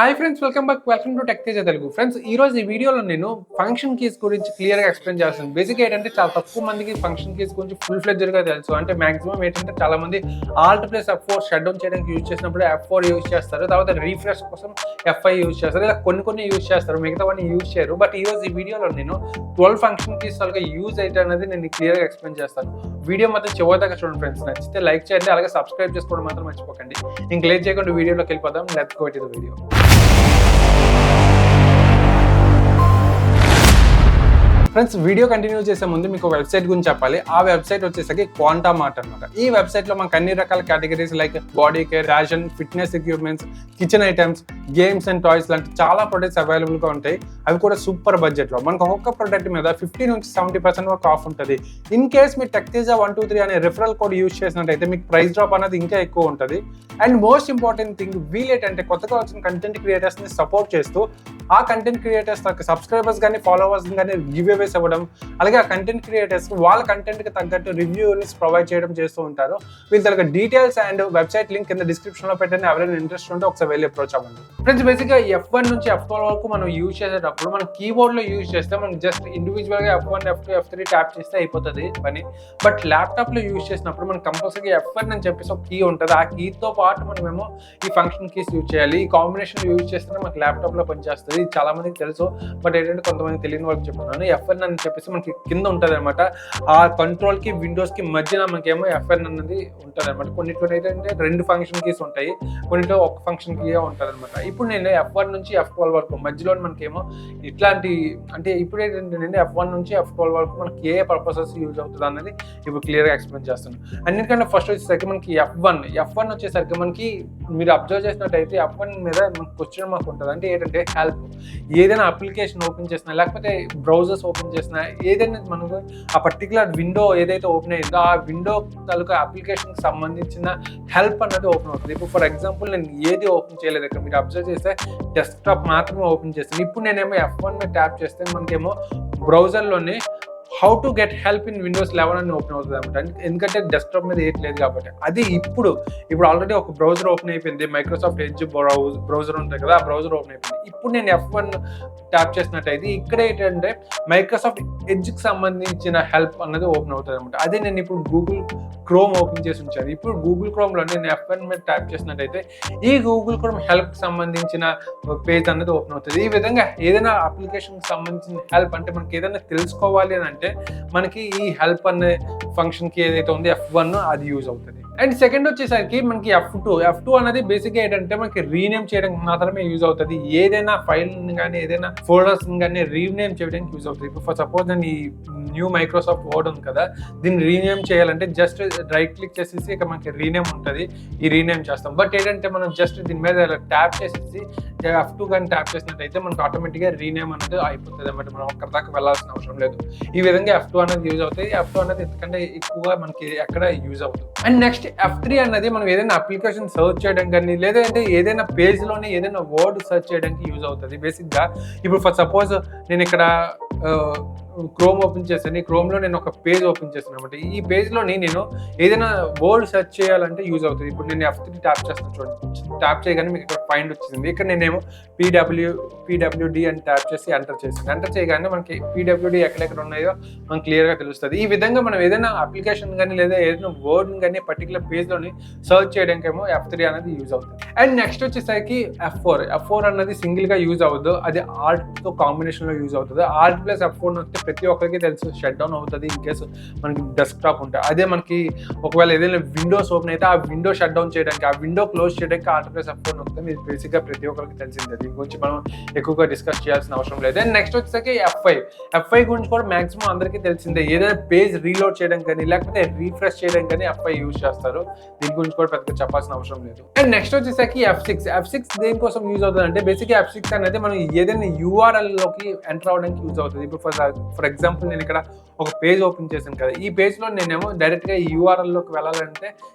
Hi friends, welcome to tech Teja Telugu. Friends, ఈ రోజు ఈ వీడియోలో నేను ఫంక్షన్ కీస్ గురించి క్లియర్గా ఎక్స్ప్లెయిన్ చేస్తాను. బేసిక్ ఏంటంటే చాలా తక్కువ మందికి ఫంక్షన్ కీస్ గురించి ఫుల్ ఫ్లెడ్జ్డ్గా తెలుసు. అంటే మాక్సిమం ఏంటంటే చాలా మంది Alt plus F4 shut down చేయడానికి యూజ్ చేసినప్పుడు F4 యూజ్ చేస్తారు, తర్వాత రీఫ్రెష్ కోసం F5 యూజ్ చేస్తారు, ఇలా కొన్ని యూజ్ చేస్తారు, మిగతావన్నీ యూజ్ చేయరు. బట్ ఈ రోజు ఈ వీడియోలో నేను 12 ఫంక్షన్ కీస్ వాళ్ళకి యూజ్ అయితే అనేది నేను క్లియర్గా ఎక్స్ప్లెయిన్ చేస్తాను. వీడియో మాత్రం చివరిదాకా చూడండి ఫ్రెండ్స్. నచ్చితే లైక్ చేయండి, అలాగే సబ్స్క్రైబ్ చేసుకోవడం మాత్రం మర్చిపోకండి. ఇంక లేట్ చేయకుండా వీడియోలోకి వెళ్ళిపోదాం. Let's go to the video. Friends, video continue చేసే ముందు మీకు వెబ్సైట్ గురించి చెప్పాలి. ఆ వెబ్సైట్ వచ్చేసరికి క్వాంటా మార్ట్ అనమాట. ఈ వెబ్సైట్ లో మనకు అన్ని రకాల categories like body care, fashion, fitness equipments, kitchen items, games and toys లాంటి చాలా ప్రొడక్ట్స్ అవైలబుల్ గా ఉంటాయి. అవి కూడా సూపర్ బడ్జెట్ లో. మనకు ఒక్కొక్క ప్రొడక్ట్ మీద 50 నుంచి 70% వరకు ఆఫ్ ఉంటుంది. ఇన్ కేస్ మీరు టెక్తేజా 123 అనే రిఫరల్ కోడ్ యూజ్ చేసినట్టయితే మీకు ప్రైస్ డ్రాప్ అనేది ఇంకా ఎక్కువ ఉంటుంది. అండ్ మోస్ట్ ఇంపార్టెంట్ థింగ్, వీలేంటంటే కొత్తగా వచ్చిన కంటెంట్ క్రియేటర్స్ ని సపోర్ట్ చేస్తూ ఆ కంటెంట్ క్రియేటర్స్ సబ్స్క్రైబర్స్ కానీ ఫాలోవర్స్ కానీ గివ్ అవేస్ ఇవ్వడం, అలాగే ఆ కంటెంట్ క్రియేటర్స్ వాళ్ళ కంటెంట్ కి తగ్గట్టు రివ్యూస్ ప్రొవైడ్ చేయడం చేస్తూ ఉంటారు. వీళ్ళ దగ్గర డీటెయిల్స్ అండ్ వెబ్సైట్ లింక్ కింద డిస్క్రిప్షన్ లో పెట్టండి. ఎవరైనా ఇంట్రెస్ట్ ఉంటే ఒకసారి వెళ్ళి అప్రోచ్ అవ్వండి. ఫ్రెండ్స్, బేసిక్ గా F1 నుంచి F12 వరకు మనం యూజ్ చేసేటప్పుడు మనం కీబోర్డ్ లో యూజ్ చేస్తే మనం జస్ట్ ఇండివిజువల్ గా F1, F2, F3 ట్యాప్ చేస్తే అయిపోతుంది పని. బట్ ల్యాప్టాప్ లో యూజ్ చేసినప్పుడు మనం కంపల్సరీ F1 అని చెప్పేసి ఒక కీ ఉంటుంది. ఆ కీతో పాటు మనమేమో ఈ ఫంక్షన్ కీస్ యూజ్ చేయాలి. ఈ కాంబినేషన్ యూజ్ చేస్తేనే మనకి ల్యాప్టాప్ లో పనిచేస్తుంది. ఇది చాలా మందికి తెలుసు, బట్ ఏంటంటే కొంతమంది తెలియని వాళ్ళకి చెప్తున్నాను. F1 అని చెప్పేసి మనకి కింద ఉంటుంది అనమాట. ఆ కంట్రోల్ కి విండోస్ కి మధ్యన మనకేమో F1 అనేది ఉంటుంది అనమాట. కొన్నిట్లో ఏంటంటే 2 ఫంక్షన్ కీస్ ఉంటాయి, కొన్నిట్లో ఒక ఫంక్షన్ కీ ఉంటుంది అనమాట. ఇప్పుడు నేను F1 నుంచి F12 వరకు మధ్యలో మనకేమో ఇట్లాంటి, అంటే ఇప్పుడు ఏంటంటే F1 నుంచి F12 వరకు మనకి ఏ పర్పసెస్ యూజ్ అవుతుంది అనేది ఇప్పుడు క్లియర్గా ఎక్స్ప్లెయిన్ చేస్తాను. అన్నిటికంటే ఫస్ట్ వచ్చేసరికి మనకి F1 వచ్చేసరికి మనకి మీరు అబ్జర్వ్ చేసినట్టయితే F1 మీద మనకు క్వశ్చన్ మార్క్ ఉంటుంది. అంటే ఏంటంటే హెల్ప్. ఏదైనా అప్లికేషన్ ఓపెన్ చేసినా, లేకపోతే బ్రౌజర్స్ ఓపెన్ చేసినా, ఏదైనా మనకు ఆ పర్టికులర్ విండో ఏదైతే ఓపెన్ అయ్యిందో ఆ విండో తాలూకా అప్లికేషన్ కి సంబంధించిన హెల్ప్ అనేది ఓపెన్ అవుతుంది. ఇప్పుడు ఫర్ ఎగ్జాంపుల్ నేను ఏది ఓపెన్ చేయలేదు, ఇక్కడ మీరు అబ్జర్వ్ చేస్తే డెస్క్టాప్ మాత్రమే ఓపెన్ చేస్తాను. ఇప్పుడు నేనేమో F1 మీద ట్యాప్ చేస్తే మనకేమో బ్రౌజర్లోనే how to get help in windows 11 అని ఓపెన్ అవుతుంది అనమాట. ఎందుకంటే డెస్క్టాప్ మీద ఏట్లేదు కాబట్టి. అది ఇప్పుడు ఆల్రెడీ ఒక బ్రౌజర్ ఓపెన్ అయిపోయింది. మైక్రోసాఫ్ట్ ఎడ్జ్ బ్రౌజర్ ఉంటుంది కదా, ఆ బ్రౌజర్ ఓపెన్ అయిపోయింది. ఇప్పుడు నేను F1 ట్యాప్ చేసినట్టయితే ఇక్కడ ఏంటంటే మైక్రోసాఫ్ట్ ఎడ్జ్కి సంబంధించిన హెల్ప్ అనేది ఓపెన్ అవుతుంది అనమాట. అదే నేను ఇప్పుడు గూగుల్ క్రోమ్ ఓపెన్ చేసి ఉంచాను. ఇప్పుడు గూగుల్ క్రోమ్లో నేను F1 మీద ట్యాప్ చేసినట్టయితే ఈ గూగుల్ క్రోమ్ హెల్ప్ సంబంధించిన పేజ్ అనేది ఓపెన్ అవుతుంది. ఈ విధంగా ఏదైనా అప్లికేషన్కి సంబంధించిన హెల్ప్, అంటే మనకి ఏదైనా తెలుసుకోవాలి అని అంటే మనకి ఈ హెల్ప్ అనే ఫంక్షన్ కి ఏదైతే ఉంది F1 అది యూజ్ అవుతుంది. అండ్ సెకండ్ వచ్చేసరికి మనకి F2 అనేది బేసిక్ గా ఏంటంటే మనకి రీనేమ్ చేయడానికి మాత్రమే యూజ్ అవుతుంది. ఏదైనా ఫైల్ కానీ ఏదైనా ఫోల్డర్స్ కానీ రీనేమ్ చేయడానికి యూజ్ అవుతుంది. ఇప్పుడు ఫర్ సపోజ్ నేను ఈ న్యూ మైక్రోసాఫ్ట్ వర్డ్ ఉంది కదా, దీన్ని రీనేమ్ చేయాలంటే జస్ట్ రైట్ క్లిక్ చేసేసి ఇక్కడ మనకి రీనేమ్ ఉంటుంది, ఈ రీనేమ్ చేస్తాం. బట్ ఏంటంటే మనం జస్ట్ దీని మీద ట్యాప్ చేసేసి F2 కానీ ట్యాప్ చేసినట్టయితే మనకు ఆటోమేటిక్గా రీనేమ్ అనేది అయిపోతుంది అనమాట. మనం అక్కడ దాకా వెళ్ళాల్సిన అవసరం లేదు. ఈ విధంగా F2 అనేది యూజ్ అవుతుంది. F2 అనేది ఎందుకంటే ఎక్కువగా మనకి ఎక్కడ యూజ్ అవుతుంది. అండ్ నెక్స్ట్ F3 అనేది మనం ఏదైనా అప్లికేషన్ సర్చ్ చేయడం కానీ, లేదంటే ఏదైనా పేజ్ లోనే ఏదైనా వర్డ్ సర్చ్ చేయడానికి యూజ్ అవుతుంది. బేసిక్ గా ఇప్పుడు ఫర్ సపోజ్ నేను ఇక్కడ క్రోమ్ ఓపెన్ చేశాను. ఈ క్రోమ్ లో నేను ఒక పేజ్ ఓపెన్ చేశాను అనమాట. ఈ పేజ్ లోని నేను ఏదైనా వర్డ్ సెర్చ్ చేయాలంటే యూజ్ అవుతుంది. ఇప్పుడు నేను F3 ట్యాప్ చేస్తాను చూడండి. ట్యాప్ చేయగానే మీకు ఇక్కడ ఫైండ్ వచ్చింది. ఇక్కడ నేనేమో PWD అని ట్యాప్ చేసి ఎంటర్ చేసాను. ఎంటర్ చేయగానే మనకి PWD ఎక్కడెక్కడ ఉన్నాయో మనకి క్లియర్ గా తెలుస్తుంది. ఈ విధంగా మనం ఏదైనా అప్లికేషన్ కానీ లేదా ఏదైనా వర్డ్ కానీ పర్టికులర్ పేజ్ లోని సర్చ్ చేయడానికి ఏమో F3 అనేది యూజ్ అవుతుంది. అండ్ నెక్స్ట్ వచ్చేసరికి F4 అన్నది సింగిల్ గా యూజ్ అవ్వదు, అది ఆల్ట్ తో కాంబినేషన్ లో యూజ్ అవుతుంది. ఆల్ట్ ప్లస్ F4 వస్తే ప్రతి ఒక్కరికి తెలుసు షట్ డౌన్ అవుతుంది ఇన్ కేసు మనకి డెస్క్టాప్ ఉంటే. అదే మనకి ఒకవేళ ఏదైనా విండోస్ ఓపెన్ అయితే ఆ విండో షట్ డౌన్ చేయడానికి, ఆ విండో క్లోజ్ చేయడానికి ఆల్ట్ ప్లస్ F4 నొక్కితే మీరు బేసిక్ గా ప్రతి ఒక్కరికి తెలిసిందే. దీని గురించి మనం ఎక్కువగా డిస్కస్ చేయాల్సిన అవసరం లేదు. అండ్ నెక్స్ట్ వచ్చేసరికి F5 గురించి కూడా మాక్సిమం అందరికీ తెలిసిందే. ఏదైనా పేజ్ రీలోడ్ చేయడం కానీ లేకపోతే రీఫ్రెష్ చేయడం కానీ F5 యూజ్ చేస్తారు. దీని గురించి కూడా పెద్దగా చెప్పాల్సిన అవసరం లేదు. అండ్ నెక్స్ట్ వచ్చేసరికి F6 దేనికోసం యూజ్ అవుతుంది అంటే బేసిక్ F6 అనేది మనం ఏదైనా URL లోకి ఎంటర్ అవడానికి యూజ్ అవుతుంది. ఇప్పుడు ఫర్ ఎగ్జాంపుల్ నేను ఇక్కడ ఒక పేజ్ ఓపెన్ చేశాను కదా, ఈ పేజ్ లో నేనేమో డైరెక్ట్ గా URL లోకి వెళ్ళాలంటే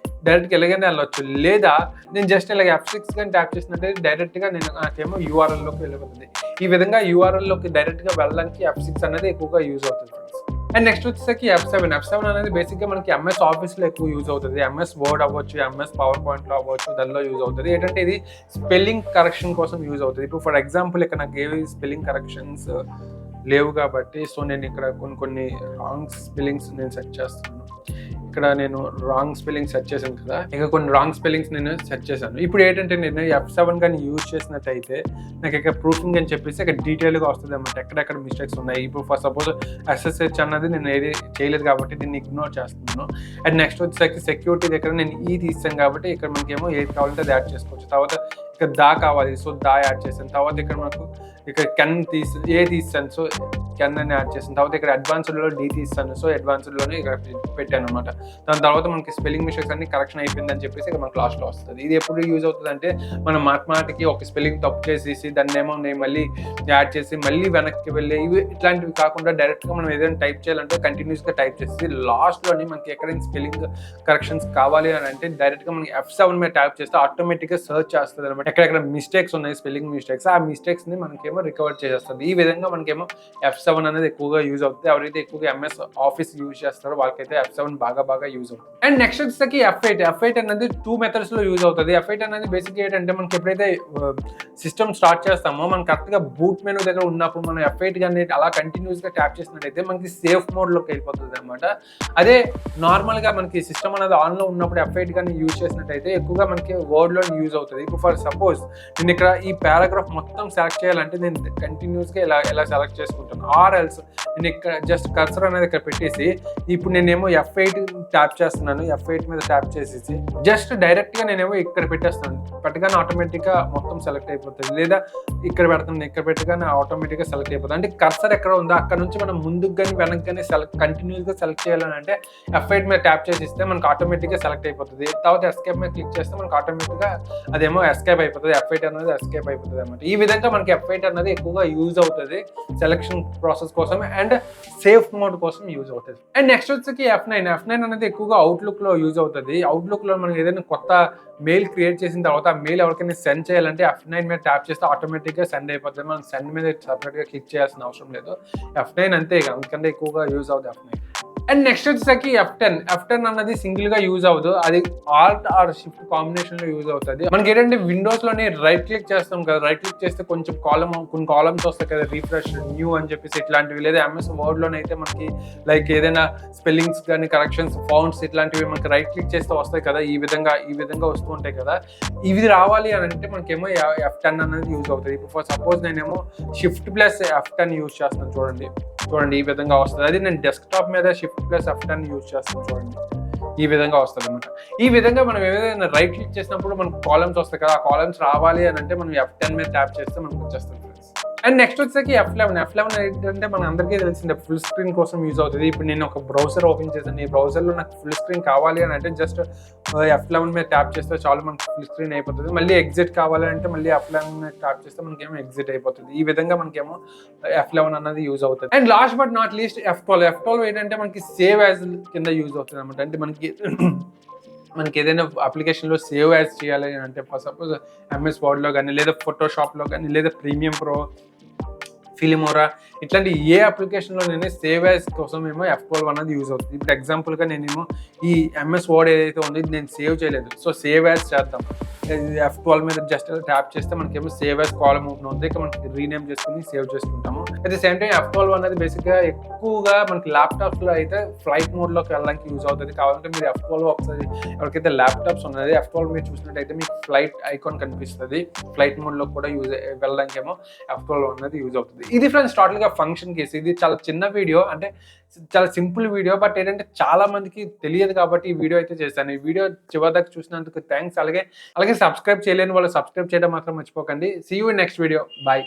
డైరెక్ట్ గా ఎలాగైనా వెళ్ళొచ్చు, లేదా నేను జస్ట్ ఇలా F6 కానీ ట్యాప్ చేసినట్టే డైరెక్ట్ గా నాకేమో URL లోకి వెళ్ళిపోతుంది. ఈ విధంగా URL లోకి డైరెక్ట్ గా వెళ్ళడానికి F6 అనేది ఎక్కువగా యూజ్ అవుతుంది. అండ్ నెక్స్ట్ వచ్చేసరికి F7 అనేది బేసిక్గా మనకి ఎంఎస్ ఆఫీస్లో ఎక్కువ యూజ్ అవుతుంది. ఎంఎస్ వర్డ్ అవ్వచ్చు, ఎంఎస్ పవర్ పాయింట్లో అవ్వచ్చు, దానిలో యూజ్ అవుతుంది. ఏంటంటే ఇది స్పెల్లింగ్ కరెక్షన్ కోసం యూజ్ అవుతుంది. ఇప్పుడు ఫర్ ఎగ్జాంపుల్ ఇక్కడ నాకు ఏవి స్పెల్లింగ్ కరెక్షన్స్ లేవు కాబట్టి సో నేను ఇక్కడ కొన్ని రాంగ్ స్పెల్లింగ్స్ నేను సెట్ చేస్తున్నాను. ఇక్కడ నేను రాంగ్ స్పెల్లింగ్ సెట్ చేశాను కదా, ఇంకా కొన్ని రాంగ్ స్పెల్లింగ్స్ నేను సెట్ చేశాను. ఇప్పుడు ఏంటంటే నేను F7 కానీ యూజ్ చేసినట్టయితే నాకు ఇక్కడ ప్రూఫింగ్ అని చెప్పేసి ఇక్కడ డీటెయిల్గా వస్తుంది అన్నమాట, ఎక్కడెక్కడ మిస్టేక్స్ ఉన్నాయి. ఇప్పుడు ఫర్ సపోజ్ SSH అన్నది నేను ఏది చేయలేదు కాబట్టి దీన్ని ఇగ్నోర్ చేస్తున్నాను. అండ్ నెక్స్ట్ వచ్చేసరికి సెక్యూరిటీ దగ్గర నేను తీసాను కాబట్టి ఇక్కడ మనకేమో ఏది కావాలంటే అది యాడ్ చేసుకోవచ్చు. తర్వాత ఇక్కడ కావాలి, సో యాడ్ చేశాను. తర్వాత ఇక్కడ మనకు ఇక్కడ తీసాను, సో కెన్ అని యాడ్ చేసిన తర్వాత ఇక్కడ అడ్వాన్స్డ్లో తీస్తాను, సో అడ్వాన్స్డ్లోనే ఇక్కడ పెట్టాను అనమాట. దాని తర్వాత మనకి స్పెల్లింగ్ మిస్టేక్స్ అన్ని కరెక్షన్ అయిపోయిందని చెప్పేసి ఇక్కడ మనకు లాస్ట్లో వస్తుంది. ఇది ఎప్పుడు యూజ్ అవుతుంది అంటే మనం మాటికి ఒక స్పెల్లింగ్ తప్పు చేసేసి దాన్ని ఏమో నేను మళ్ళీ యాడ్ చేసి మళ్ళీ వెనక్కి వెళ్ళి ఇట్లాంటివి కాకుండా డైరెక్ట్గా మనం ఏదైనా టైప్ చేయాలంటే కంటిన్యూస్గా టైప్ చేసి లాస్ట్లోని మనకి ఎక్కడైనా స్పెల్లింగ్ కరెక్షన్స్ కావాలి అని అంటే డైరెక్ట్గా మనకి F7 మీద టైప్ చేస్తే ఆటోమేటిక్గా సర్చ్ చేస్తుంది అనమాట. ఎక్కడెక్కడ మిస్టేక్స్ ఉన్నాయి, స్పెల్లింగ్ మిస్టేక్స్, ఆ మిస్టేక్స్ని మనకేమో రికవర్ చేసేస్తుంది. ఈ విధంగా మనకేమో F7 అనేది ఎక్కువగా యూజ్ అవుతుంది. ఎవరైతే ఎక్కువగా ఎంఎస్ ఆఫీస్ యూజ్ చేస్తారో వాళ్ళకైతే F7 బాగా యూజ్ అవుతుంది. అండ్ నెక్స్ట్ వచ్చేసరికి F8 అనేది 2 మెథడ్స్ లో యూజ్ అవుతుంది. F8 అనేది బేసిక్ ఏంటంటే మనకి ఎప్పుడైతే సిస్టమ్ స్టార్ట్ చేస్తామో మనం కరెక్ట్ గా బూట్ మెనూ దగ్గర ఉన్నప్పుడు మనం F8 కానీ అలా కంటిన్యూస్ గా ట్యాప్ చేసినట్టయితే మనకి సేఫ్ మోడ్ లోకి వెళ్ళిపోతుంది అనమాట. అదే నార్మల్ గా మనకి సిస్టమ్ అనేది ఆన్ లో ఉన్నప్పుడు F8 కానీ యూజ్ చేసినట్టయితే ఎక్కువగా మనకి వర్డ్ లో యూజ్ అవుతుంది. ఇప్పుడు ఫర్ సపోజ్ నేను ఇక్కడ ఈ పారాగ్రాఫ్ మొత్తం సెలెక్ట్ చేయాలంటే నేను కంటిన్యూస్ గా ఇలా సెలెక్ట్ చేసుకుంటాను. ఆర్ ఎల్స్ నేను ఇక్కడ జస్ట్ కర్సర్ అనేది ఇక్కడ పెట్టేసి ఇప్పుడు నేనేమో F8 ట్యాప్ చేస్తున్నాను. F8 మీద ట్యాప్ చేసేసి జస్ట్ డైరెక్ట్ గా నేనేమో ఇక్కడ పెట్టేస్తాను. పెట్టగానే ఆటోమేటిక్ గా మొత్తం సెలెక్ట్ అయిపోతుంది. లేదా ఇక్కడ పెడతాను, ఇక్కడ పెట్టగానే ఆటోమేటిక్ గా సెలెక్ట్ అయిపోతుంది. అంటే కర్సర్ ఎక్కడ ఉందో అక్కడ నుంచి మనం ముందుకు కానీ వెనక్కి కానీ కంటిన్యూస్ గా సెలెక్ట్ చేయాలని అంటే F8 మీద ట్యాప్ చేసిస్తే మనకు ఆటోమేటిక్ గా సెలెక్ట్ అయిపోతుంది. తర్వాత ఎస్కేప్ మీద క్లిక్ చేస్తే మనకు ఆటోమేటిక్ గా అదేమో ఎస్కేప్ అయిపోతుంది. F8 అనేది ఎస్కేప్ అయిపోతుంది అనమాట. ఈ విధంగా మనకి F8 అనేది ఎక్కువగా యూజ్ అవుతుంది సెలెక్షన్ ప్రాసెస్ కోసం అండ్ సేఫ్ మోడ్ కోసం యూజ్ అవుతుంది. అండ్ నెక్స్ట్ వచ్చేసి F9 అనేది ఎక్కువగా అవుట్లుక్ లో యూజ్ అవుతుంది. అవుట్లుక్ లో మనం ఏదైనా కొత్త మెయిల్ క్రియేట్ చేసిన తర్వాత ఆ మెయిల్ ఎవరికైనా సెండ్ చేయాలంటే F9 మీద ట్యాప్ చేస్తే ఆటోమేటిక్ గా సెండ్ అయిపోతుంది. మనం సెండ్ మీద సపరేట్ గా క్లిక్ చేయాల్సిన అవసరం లేదు. F9 అంతే, అందుకంటే ఎక్కువగా యూజ్ అవుతుంది F9. అండ్ నెక్స్ట్ వచ్చేసరికి F10 అన్నది సింగిల్ గా యూజ్ అవ్వదు, అది ఆల్ట్ ఆర్ షిఫ్ట్ కాంబినేషన్ లో యూజ్ అవుతుంది. మనకి ఏంటంటే విండోస్ లోనే రైట్ క్లిక్ చేస్తాం కదా, రైట్ క్లిక్ చేస్తే కొన్ని కాలమ్స్ వస్తాయి కదా, రిఫ్రెష్, న్యూ అని చెప్పేసి ఇట్లాంటివి. లేదా ఎంఎస్ వర్డ్ లోనే అయితే మనకి లైక్ ఏదైనా స్పెల్లింగ్స్ కానీ కరెక్షన్స్, ఫౌండ్స్ ఇట్లాంటివి మనకి రైట్ క్లిక్ చేస్తే వస్తాయి కదా, ఈ విధంగా వస్తూ ఉంటాయి కదా. ఇవి రావాలి అని అంటే మనకేమో F10 అనేది యూజ్ అవుతుంది. ఇప్పుడు ఫర్ సపోజ్ నేనేమో Shift+F10 యూజ్ చేస్తాను, చూడండి ఈ విధంగా వస్తుంది. అది నేను డెస్క్టాప్ మీద Shift+F10 యూజ్ చేస్తాను, చూడంండి ఈ విధంగా వస్తుంది అనమాట. ఈ విధంగా మనం ఏదైనా రైట్ క్లిక్ చేసినప్పుడు మనకు కాలమ్స్ వస్తాయి కదా, ఆ కాలమ్స్ రావాలి అని అంటే మనం F10 మీద ట్యాప్ చేస్తే మనకు వచ్చేస్తుంది. అండ్ నెక్స్ట్ వచ్చేసరికి F11 ఏంటంటే మన అందరికీ తెలిసిందే ఫుల్ స్క్రీన్ కోసం యూజ్ అవుతుంది. ఇప్పుడు నేను ఒక బ్రౌజర్ ఓపెన్ చేశాను, ఈ బ్రౌజర్లో నాకు ఫుల్ స్క్రీన్ కావాలి అని అంటే జస్ట్ F11 మీద ట్యాప్ చేస్తే చాలు, మనకు ఫుల్ స్క్రీన్ అయిపోతుంది. మళ్ళీ ఎగ్జిట్ కావాలి అంటే మళ్ళీ F11 మీద ట్యాప్ చేస్తే మనకేమో ఎగ్జిట్ అయిపోతుంది. ఈ విధంగా మనకేమో F11 అన్నది యూజ్ అవుతుంది. And last but not least F12 ఏంటంటే మనకి సేవ్ యాజ్ కింద యూజ్ అవుతుంది అనమాట. అంటే మనకి ఏదైనా అప్లికేషన్లో సేవ్ యాజ్ చేయాలి అంటే ఫర్ సపోజ్ ఎంఎస్ వర్డ్లో కానీ, లేదా ఫోటోషాప్లో కానీ, లేదా ప్రీమియం ప్రో, ఫిల్మోరా ఇట్లాంటి ఏ అప్లికేషన్లో నేను సేవ్ యాజ్ కోసం ఏమో F12 అనేది యూజ్ అవుతుంది. ఇప్పుడు ఎగ్జాంపుల్గా నేనేమో ఈ ఎంఎస్ వర్డ్ ఏదైతే ఉందో ఇది నేను సేవ్ చేయలేదు, సో సేవ్ యాజ్ చేద్దాం. F12 మీద జస్ట్ ట్యాప్ చేస్తే మనకేమో సేవ్ యాజ్ కాలమ్ ఓపెన్ అవుతుంది. ఇక మనకి రీనేమ్ చేసుకుని సేవ్ చేసుకుంటాము. At the same time F12 అనేది బేసిక్గా ఎక్కువగా మనకి ల్యాప్టాప్స్లో అయితే ఫ్లైట్ మోడ్లోకి వెళ్ళడానికి యూజ్ అవుతుంది. కావాలంటే మీరు F12 ఒకసారి ఎవరికైతే ల్యాప్టాప్స్ ఉన్నది F12 మీరు చూసినట్టయితే మీకు ఫ్లైట్ ఐకాన్ కనిపిస్తుంది. ఫ్లైట్ మోడ్లో కూడా వెళ్ళడానికి ఏమో F12 అనేది యూజ్ అవుతుంది. ఇది ఫ్రెండ్స్ టోటల్గా ఫంక్షన్ కేసు. ఇది చాలా చిన్న వీడియో, అంటే చాలా సింపుల్ వీడియో, బట్ ఏంటంటే చాలా మందికి తెలియదు కాబట్టి ఈ వీడియో అయితే చేశాను. ఈ వీడియో చివరిదాకా చూసినందుకు థ్యాంక్స్. అలాగే సబ్స్క్రైబ్ చేయలేని వాళ్ళు సబ్స్క్రైబ్ చేయడం మాత్రం మర్చిపోకండి. See you in next video. Bye.